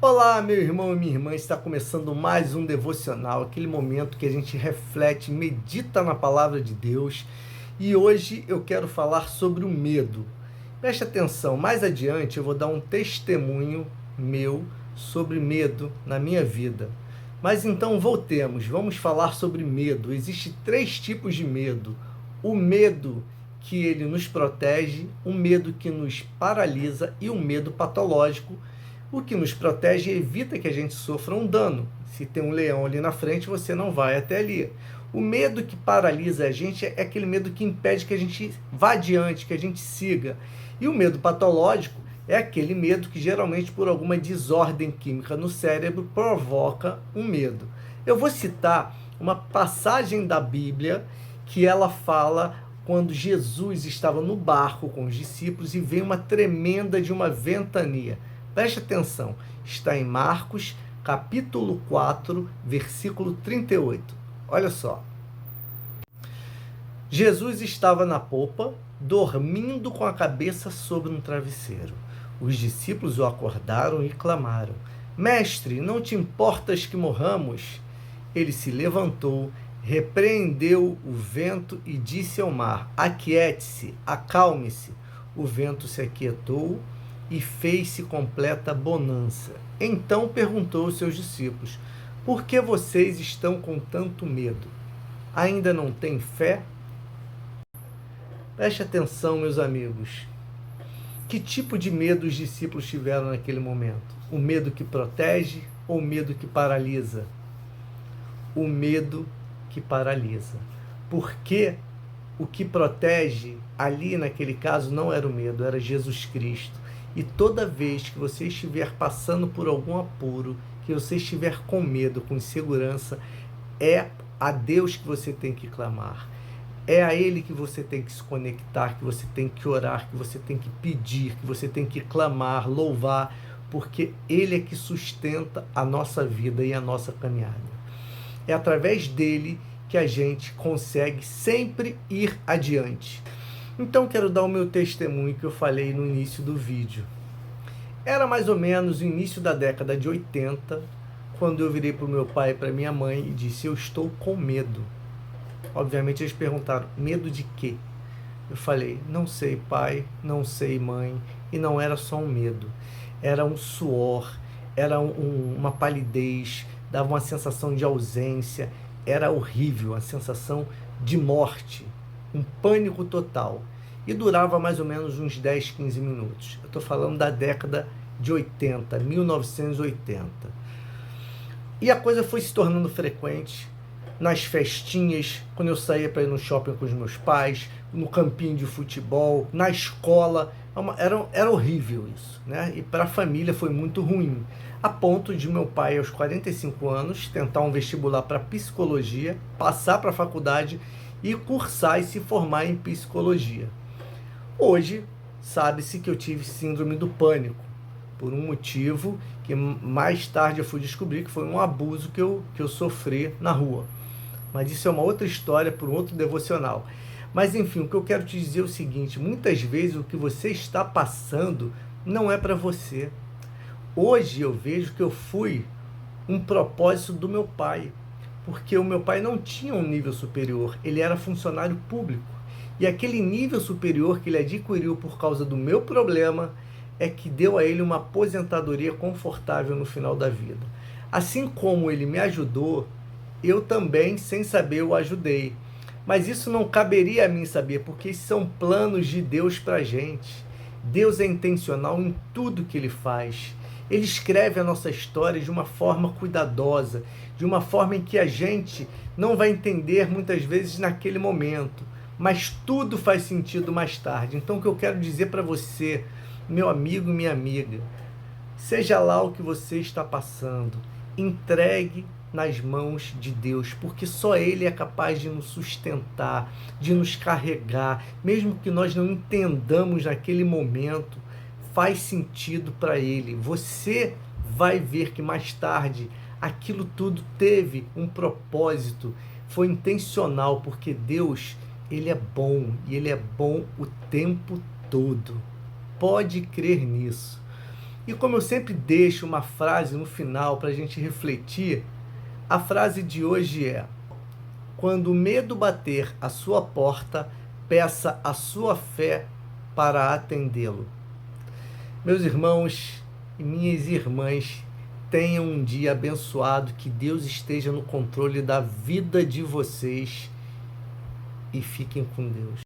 Olá, meu irmão e minha irmã, está começando mais um devocional, aquele momento que a gente reflete, medita na palavra de Deus. E hoje eu quero falar sobre o medo. Preste atenção, mais adiante eu vou dar um testemunho meu sobre medo na minha vida. Mas então voltemos, vamos falar sobre medo. Existem três tipos de medo. O medo que ele nos protege, o medo que nos paralisa e o medo patológico. O que nos protege evita que a gente sofra um dano. Se tem um leão ali na frente, você não vai até ali. O medo que paralisa a gente é aquele medo que impede que a gente vá adiante, que a gente siga. E o medo patológico é aquele medo que geralmente por alguma desordem química no cérebro provoca um medo. Eu vou citar uma passagem da Bíblia que ela fala quando Jesus estava no barco com os discípulos e veio uma tremenda de uma ventania. Preste atenção, está em Marcos, capítulo 4, versículo 38. Olha só. Jesus estava na popa, dormindo com a cabeça sobre um travesseiro. Os discípulos o acordaram e clamaram: Mestre, não te importas que morramos? Ele se levantou, repreendeu o vento e disse ao mar: Aquiete-se, acalme-se. O vento se aquietou e fez-se completa bonança. Então perguntou aos seus discípulos: Por que vocês estão com tanto medo? Ainda não têm fé? Preste atenção, meus amigos. Que tipo de medo os discípulos tiveram naquele momento? O medo que protege ou o medo que paralisa? O medo que paralisa. Porque o que protege ali naquele caso não era o medo, era Jesus Cristo. E toda vez que você estiver passando por algum apuro, que você estiver com medo, com insegurança, é a Deus que você tem que clamar. É a Ele que você tem que se conectar, que você tem que orar, que você tem que pedir, que você tem que clamar, louvar, porque Ele é que sustenta a nossa vida e a nossa caminhada. É através dele que a gente consegue sempre ir adiante. Então quero dar o meu testemunho que eu falei no início do vídeo. Era mais ou menos o início da década de 80, quando eu virei para o meu pai e para minha mãe e disse: eu estou com medo. Obviamente eles perguntaram: medo de quê? Eu falei: não sei, pai, não sei, mãe. E não era só um medo, era um suor, era uma palidez, dava uma sensação de ausência, era horrível, a sensação de morte, um pânico total. E durava mais ou menos uns 10, 15 minutos. Eu estou falando da década de 80, 1980. E a coisa foi se tornando frequente nas festinhas, quando eu saía para ir no shopping com os meus pais, no campinho de futebol, na escola. Era horrível isso, né? E para a família foi muito ruim, a ponto de meu pai, aos 45 anos, tentar um vestibular para psicologia, passar para a faculdade e cursar e se formar em psicologia. Hoje, sabe-se que eu tive síndrome do pânico, por um motivo que mais tarde eu fui descobrir que foi um abuso que eu sofri na rua. Mas isso é uma outra história, por um outro devocional. Mas enfim, o que eu quero te dizer é o seguinte: muitas vezes o que você está passando não é para você. Hoje eu vejo que eu fui um propósito do meu pai, porque o meu pai não tinha um nível superior, ele era funcionário público. E aquele nível superior que ele adquiriu por causa do meu problema é que deu a ele uma aposentadoria confortável no final da vida. Assim como ele me ajudou, eu também, sem saber, o ajudei. Mas isso não caberia a mim saber, porque esses são planos de Deus para a gente. Deus é intencional em tudo que Ele faz. Ele escreve a nossa história de uma forma cuidadosa, de uma forma em que a gente não vai entender muitas vezes naquele momento, mas tudo faz sentido mais tarde. Então o que eu quero dizer para você, meu amigo e minha amiga, seja lá o que você está passando, entregue nas mãos de Deus, porque só Ele é capaz de nos sustentar, de nos carregar, mesmo que nós não entendamos naquele momento, faz sentido para Ele. Você vai ver que mais tarde aquilo tudo teve um propósito, foi intencional, porque Deus, Ele é bom, e Ele é bom o tempo todo. Pode crer nisso. E como eu sempre deixo uma frase no final para a gente refletir, a frase de hoje é: quando o medo bater à sua porta, peça a sua fé para atendê-lo. Meus irmãos e minhas irmãs, tenham um dia abençoado, que Deus esteja no controle da vida de vocês e fiquem com Deus.